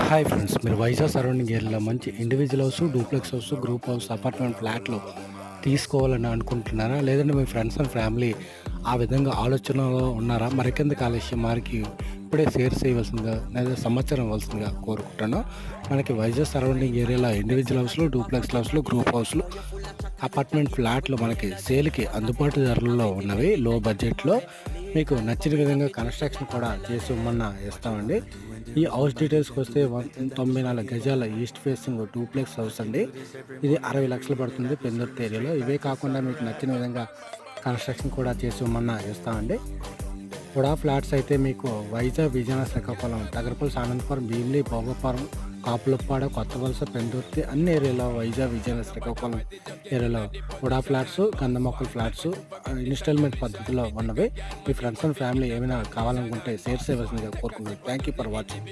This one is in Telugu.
హాయ్ ఫ్రెండ్స్, మీరు వైజాగ్ సరౌండింగ్ ఏరియాలో మంచి individual house, duplex house, group house, apartment ఫ్లాట్లు తీసుకోవాలని అనుకుంటున్నారా? లేదంటే మీ ఫ్రెండ్స్ అండ్ ఫ్యామిలీ ఆ విధంగా ఆలోచనలో ఉన్నారా? మరికెందుకు ఆలస్యం, వారికి ఇప్పుడే షేర్ చేయవలసిందిగా లేదా సమాచారం ఇవ్వాల్సిందిగా కోరుకుంటాను. మనకి వైజాగ్ సరౌండింగ్ ఏరియాలో ఇండివిజువల్ హౌస్లు, డూప్లెక్స్ హౌస్లు, గ్రూప్ హౌస్లు, అపార్ట్మెంట్ ఫ్లాట్లు మనకి సేల్కి అందుబాటు ధరల్లో ఉన్నవి. లో బడ్జెట్లో మీకు నచ్చిన విధంగా కన్స్ట్రక్షన్ కూడా చేసి ఇవ్వమన్నా ఇస్తామండి. ఈ హౌస్ డీటెయిల్స్కి వస్తే 94 గజాల ఈస్ట్ ఫేసింగ్ డూప్లెక్స్ హౌస్ అండి. ఇది 60 లక్షలు పడుతుంది పెందుర్తి ఏరియాలో. ఇవే కాకుండా మీకు నచ్చిన విధంగా కన్స్ట్రక్షన్ కూడా చేసి ఇవ్వమన్నా ఇస్తామండి. కూడా ఫ్లాట్స్ అయితే మీకు వైజాగ్, విజయనగరం, శ్రీకాకుళం, తగరపల్లి, ఆనందపురం, భీమిలి, భోగపురం, కాపులప్పాడ, కొత్తవలస, పెందుర్తి అన్ని ఏరియాలో వైజాగ్, విజయనగరం, శ్రీకాకుళం ఏరియాలో కూడా ఫ్లాట్స్, గంధ మొక్కల ఫ్లాట్స్ ఇన్స్టాల్మెంట్ పద్ధతిలో ఉన్నవి. మీ ఫ్రెండ్స్ అండ్ ఫ్యామిలీ ఏమైనా కావాలనుకుంటే షేర్ చేయవలసిందిగా కోరుకుంటున్నాను. Thank you for watching.